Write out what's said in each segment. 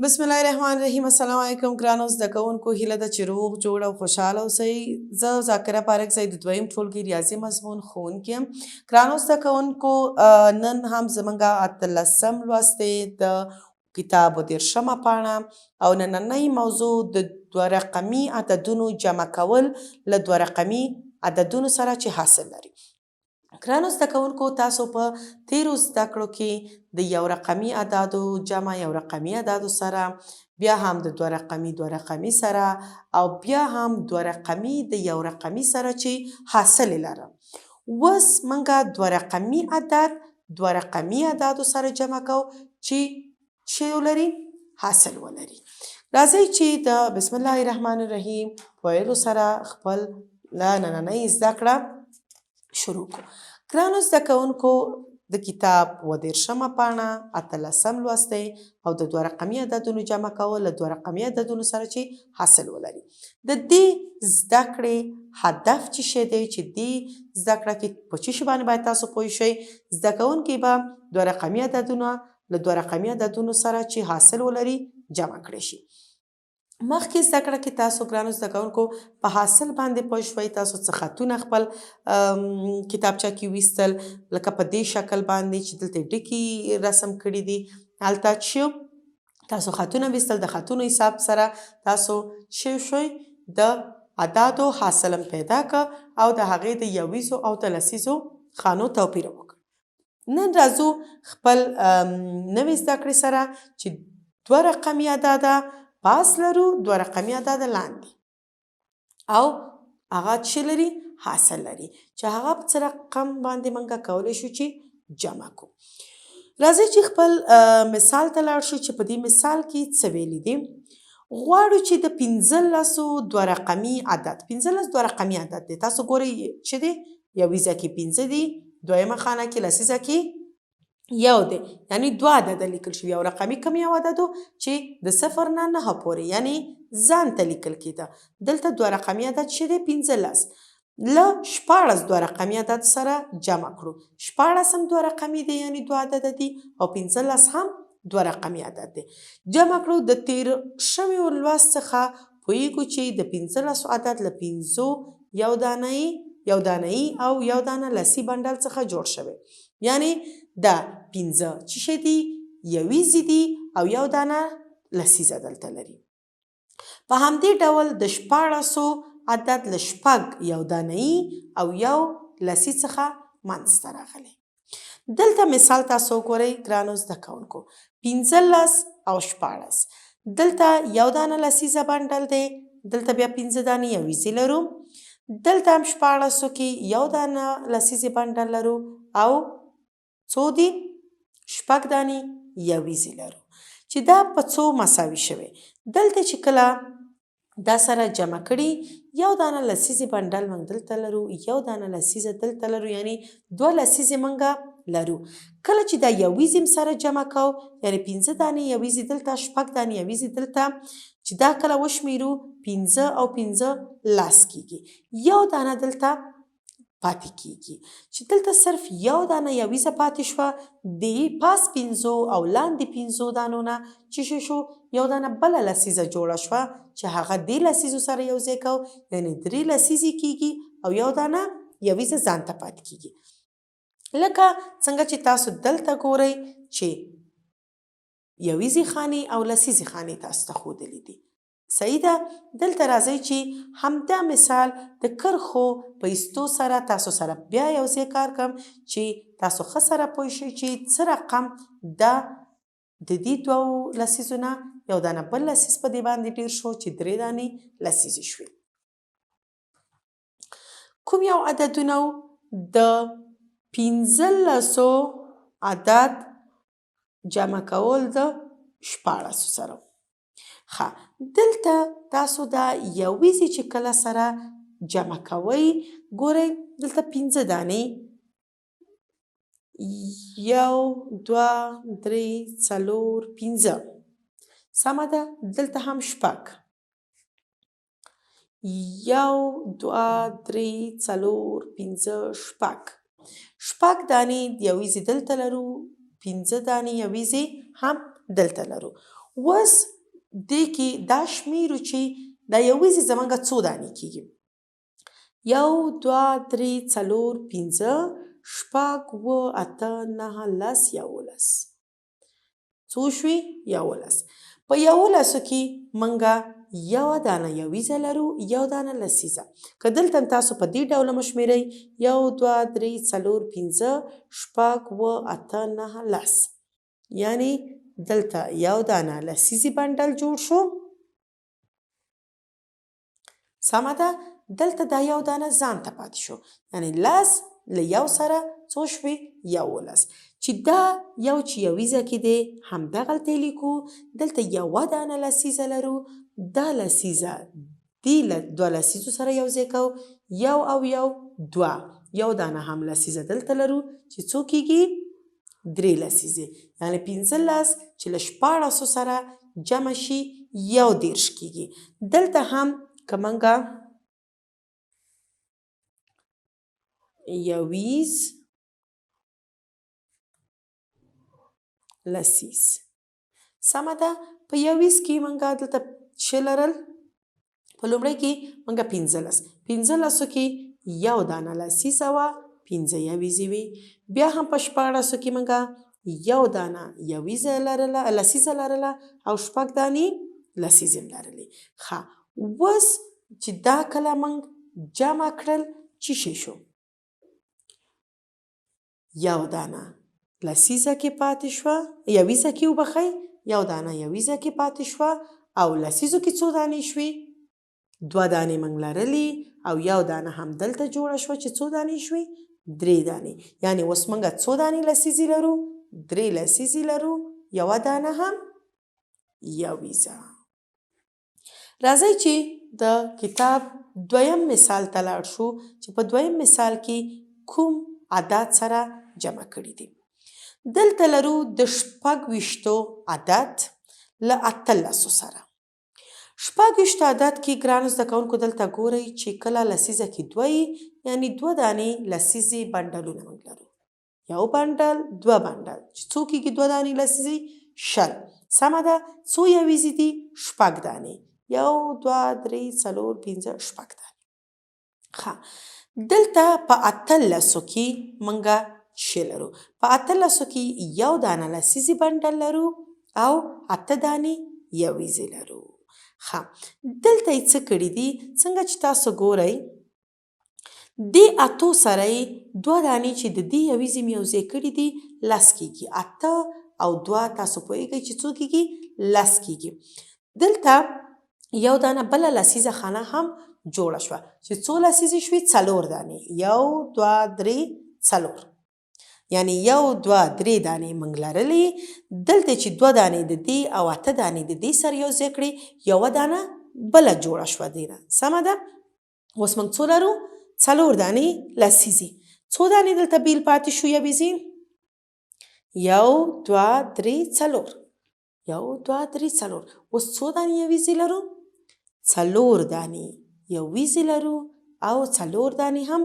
بسم الله الرحمن الرحیم. السلام علیکم ګرانو زده کوونکو، هیله ده چې روغ جوړ او خوشحاله اوسئ. زه ذاکره پارک زی د دویم ټولګي ریاضي مضمون ښوونکې یم. ګرانو زده کوونکو، نن هم زموږ 18 لوست دی د کتاب 13مه پاڼه او نننۍ موضوع د دوه رقمي عددونو جمع کول له دوه رقمي عددونو سره چې حاصل لري. ګرانو زده کوونکو، تاسو په تیرو زده کړو کې د یو رقمي اعدادو جمع یو رقمي اعدادو سره، بیا هم د دوه رقمي سره او بیا هم دوه رقمي د یو رقمي سره چې حاصل لره. اوس موږ دوه رقمي عدد دوه رقمي اعدادو سره جمع کو چې ولري حاصل ولري. راځئ چې د بسم الله الرحمن الرحیم ویلو سره خپل نننۍ زده کړه شروع کړو. ګرانو زده کوونکو، د کتاب 13مه پاڼه 18 لوست دی او د دوه رقمي عددونو جمع کول له دوه رقمي عددونو سره چې حاصل ولري. د دې زده کړې هدف چې شی دی چې دې زده کړه کې په څه شي باندې باید تاسو پوه شئ. زده کوونکي به دوه رقمي عددونه له دوه رقمي عددونو سره چې حاصل ولري جمع کړی شي. مخکې زده کړه کې تاسو ګرانو زده کوونکو په حاصل باندې پوه شوئ. تاسو څه خطونه خپل کتابچه کې ویستل، لکه په دې شکل باندې چې دلته ډکي رسم کړي دي. هلته چې تاسو خطونه ویستل، د خطونو حساب سره تاسو شوئ د اعدادو حاصل پیدا کړ او د هغې د یویزو او د لسیزو خانو توپیر وکړ. نن راځو خپل نوې زده کړې سره چې دوه رقمي اعداده پاس لرو، دوه رقمي اعداده لاندې او هغه څه لري حاصل لري، چې هغه په څه رقم باندې موږ کولی شو چې جمع کو. راځئ چې خپل مثال ته لاړ شو چې په دې مثال کې څه ویلي دي. غواړو چې د 15 دوه رقمي عدد 15 دوه رقمي عدد دی. تاسو ګورئ چې دی یویزه کې 15 دي، دویمه خانه کې لسیزه کې یو دی، یعنی دوه عدده لیکل شوي. یو رقمي کوم یو عددو چې د 0 نه 9 پورې یعنی ځان ته لیکل کېده. دلته دوه رقمي عدد چې دی 15 له 14 دوه رقمي عدد سره جمع کړو. 14 هم دوه رقمي دی یعنی دوه عدده دي او 15 هم دوه رقمي عدد دی. جمع کړو. د تیر شویو لوست څخه پوهیږو چې د 15 عدد له 5 یو دانه‌ای او یو دانه لسی بنډل څخه جوړ شوی، یعنی دا 15 چې شي دي یویزې دي او یو دانه لسیزه دلته لري. په همدې ډول د 14 عدد له 6 یو دانه‌ای او یو لسی څخه منځته راغلی. دلته مثال تاسو وګورئ ګرانو زده کوونکو، 15 او 14. دلته یو دانه لسیزه بنډل دی، دلته بیا 15 دانې یویزې لرو. دلته هم 14 کې یو دانه لسیزې بنډل لرو او څو دي 6 دانې یویزې لرو، چې دا په څو مساوي شوی. دلته چې کله دا سره جمع کړي، یو دانه لسیزې بنډل موږ دلته لرو، یو دانه لسیزه دلته لرو، یعنی دوه لسیزې موږ لرو. کله چې دا یویزې سره جمع کو، یعنی 15 دانې یویزې دلته، 6 دانې یویزې دلته، چې دا کله وشمیرو 15 او 15 لس کېږي. یو دانه دلته پاتې کېږي، چې دلته صرف یو دانه یویزه پاتې شوه. د پاس 15 او لاندې 15 دانو نه چې شو یو دانه بله لسیزه جوړه شوه، چې هغه دې لسیزو سره یو ځای کو، یعنی 3 لسیزې کېږي او یو دانه یویزه ځان ته پاتې کېږي. لکه څنګه چې تاسو دلته ګورئ چې یویزې خانې او لسیزې خانې تاسو ته ښودلې دي. صحیح ده. دلته راځئ چې همدا مثال د کرښو په ایستو سره تاسو سره بیا یو ځای کار کوم، چې تاسو ښه سره پوه شئ چې څه رقم دا د دې دوو لسیزو نه یو دانه بل لسیز په دې باندې ډیر شو، چې 3 دانې لسیزې شوې. کوم یو عددونه د 15 عدد جمع کول د 14 سره. دلته تاسو دا یویزې چې کله سره جمع کوئ، ګورئ دلته 15 دانې، 1 2 3 4 5 سمه ده. دلته هم 6 1 2 3 4 5 6 دانې یویزې دلته لرو، 15 دانې یویزې هم دلته لرو. اوس دې کې دا شمیرو چې دا یویزې زمونږ څو دانې کېږي 1 2 3 4 5 شپږ 7 8 9 10 11 څو شوې 11 په 11 کې مونږه یوه دانه یویزه لرو یو دانه لسیزه که دلته هم تاسو په دې ډول وشمېرئ 1 2 3 4 5 شپږ 7 8 9 10 یعنې دلته یو دانه لسیزې بنډل جوړ شو سمه ده دلته دا یو دانه ځان ته پاتې شو یعنې 10 له یو سره څو شوې 11 چې دا یو چې یویزه کې دی همدغلته لیکو دلته یوه دانه لسیزه لرو دا لسیزه دې له دوه لسیزو سره یوځای کوو یو او یو دوه یو دانه هم لسیزه دلته لرو چې څو کېږي 3 لسیزې یعنې 15 چې له 14 سره جمع شي 11 کېږي دلته هم که مونږه یویز لسیز سمه ده په یویز کې مونږه دلته څه لرل په لومړی کې مونږه 15 کې یو دانه لسیزه وه 15 یویزې وې بیا هم په 14 کې مونږه یو دانه یویزه لسیزه لرله او شپږ دانې لسیزې لرلې ښه اوس چې دا کله مونږ جمع کړل څه شی شو یو دانه لسیزه کې پاتې شوه یویزه کې وبخئ یو دانه یویزه کې پاتې شوه او لسیزو کې څو دانې شوې 2 دانې مونږ لرلې او یو دانه هم دلته جوړه شوه چې څو دانې شوې 3 دانې یعنې اوس مونږه څو دانې لسیزې لرو 3 لسیزې لرو یوه دانه هم یویزه راځئ چې د کتاب دویم مثال ته لاړ شو چې په دویم مثال کې کوم عدد سره جمع کړي دي دلته لرو د 26 عدد له 18 سره 26 عدد کې ګرانو زده کوونکو دلته ګورئ چې کله لسیزه کې 2 یعنې 2 دانې لسیزې بنډلونه موږ لرو یو بنډل 2 بنډل چې څو کېږي 2 دانې لسیزې 20 سمه ده څو یویزې دي 6 دانې 1 2 3 4 5 6 دانې ښه دلته په 18 کې مونږه څه لرو په 18 کې یو دانه لسیزې بنډل لرو او 8 دانې یویزې لرو ښه دلته یې څه کړي دي څنګه چې تاسو ګورئ دې 8 سره یې 2 دانې چې د دې یویزې مې یوځای کړي دي 10 کېږي 8 او 2 تاسو پوهېږئ چې څو کېږي 10 کېږي دلته یو دانه بله لسیزه خانه هم جوړه شوه چې څو لسیزې شوې 4 دانې 1 2 3 4 یعنې 1 2 3 دانې موږ لرلې دلته چې 2 دانې د دې او 8 دانې د دې سره یوځای کړې یوه دانه بله جوړه شوه دې نه سمه ده اوس موږ څو لرو 4 دانې لسیزې څو دانې دلته بیل پاتې شو یویزې 1 2 3 4 1 2 3 4 اوس څو دانې یویزې لرو 4 دانې یویزې لرو او 4 دانې هم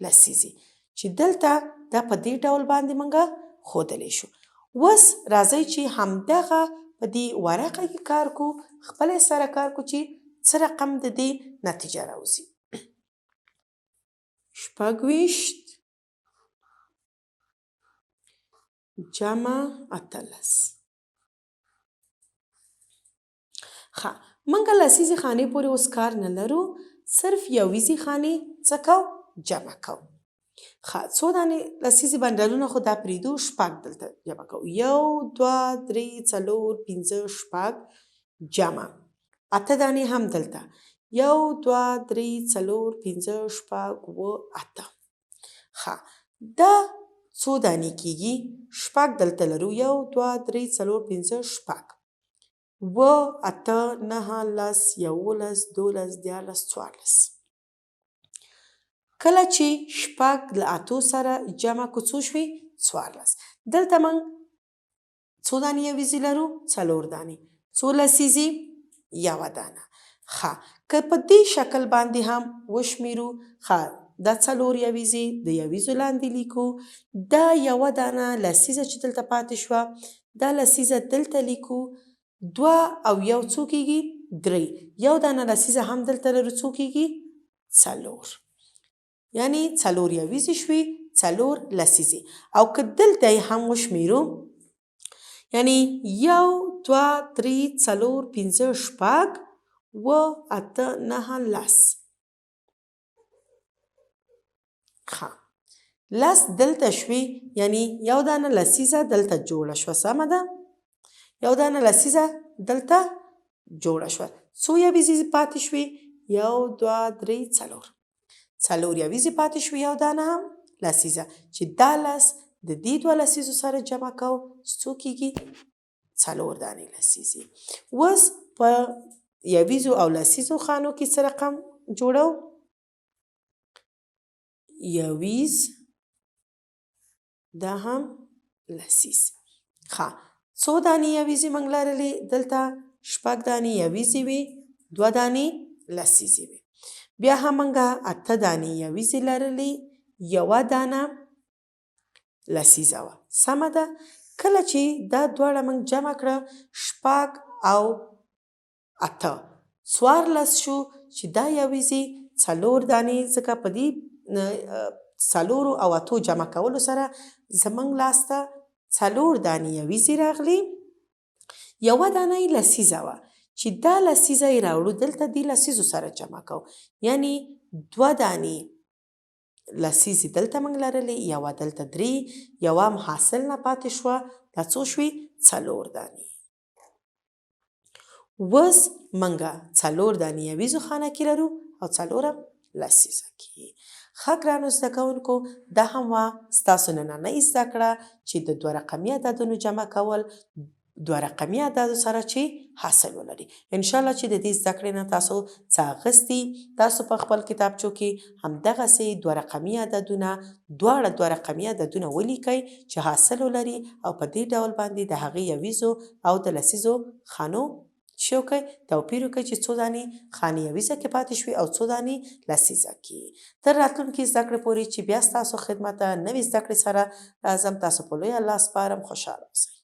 لسیزې چې دلته دا په دې ډول باندې مونږه ښودلی شو اوس راځئ چې همدغه په دې ورقه کې کار کو خپله سره کار کو چې څه رقم د دې نتیجه راوځي 26 جمع 18 ښه مونږه لسیزې خانې پورې اوس کار نه لرو صرف یویزې خانې څه کوو جمع کوو ښه څو دانې لسیزې بنډلونه خو دا پرېږدو 6 دلته جمع کوو 1 2 3 4 5 6 جمع 8 دانې هم دلته 1 2 3 4 5 6 8 ښه دا څو دانې کېږي 6 دلته لرو 1 2 3 4 5 6 8 9 10 11 12 13 14 کله چې 6 له 8 سره جمع کو څو شوې 14 دلته موږ څو دانې یویزې لرو 4 دانې څو لسیزې یوه دانه ښه که په دې شکل باندې هم وشمېرو ښه دا 4 یویزې د یویزو لاندې لیکو دا یوه دانه لسیزه چې دلته پاتې شوه دا لسیزه دلته لیکو 2 او 1 څو کېږي 3 یو دانه لسیزه هم دلته لرو څو کېږي 4 یعنی 4 یویزې شوې 4 لسیزې او که دلته یې هم وشمېرو یعنی 1 2 3 4 5 6 7 8 9 10 ښه 10 دلته شوې یعنی یو دانه لسیزه دلته جوړه شوه سمه ده یو دانه لسیزه دلته جوړه شوه څو یویزې پاتې شوې 1 2 3 4 4 یویزې پاتې شوې یو دانه هم لسیزه چې دا 10 د دې 2 لسیزو سره جمع کوو څو کېږي 4 دانې لسیزې اوس په یویزو او لسیزو خانو کې څه رقم جوړو یویز دا هم لسیز ښه څو دانې یویزې موږ لرلې دلته 6 دانې یویزې وې 2 دانې لسیزې وې بیا هم موږ 8 دانې یویزې لرلې 1 دانه لسیزه وه سمه ده کله چې دا دواړه موږ جمع کړه 6 او 8 14 شو چې دا یویزې 4 دانې ځکه په دې 4 او 8 جمع کولو سره زموږ لاسته 4 دانې یویزې راغلي 1 دانه یې لسیزه وه چې دا لسیزه یې راوړو دلته دې لسیزو سره جمع کوو یعنی 2 دانې لسیزې دلته موږ لرلې 1 دلته 3 1 هم حاصل نه پاتې شوه دا څو شوې 4 دانې اوس موږ 4 دانې یویزو خانه کې لرو او 4 لسیزه کې ښه ګرانو زده کوونکو دا هم وه ستاسو نننۍ زده کړه چې د 2 رقمي عددونو جمع کول 2 رقمي عددو سره چې حاصل ولري انشاءالله چې د دې زده کړې نه تاسو څه اخیستي تاسو په خپل کتابچو کې همدغسې 2 رقمي عددونه دواړه 2 رقمي عددونه ولیکئ چې حاصل ولري او په دې ډول باندې د هغې یویزو او د لسیزو خانو چې وکړئ توپیر وکړئ چې څو دانې خانې یویزه کې پاتې شوې او څو دانې لسیزه کې تر راتلونکي زده کړې پورې چې بیا ستاسو خدمت ته نوې زده کړې سره راځم تاسو په لوی الله سپارم خوشحاله اوسئ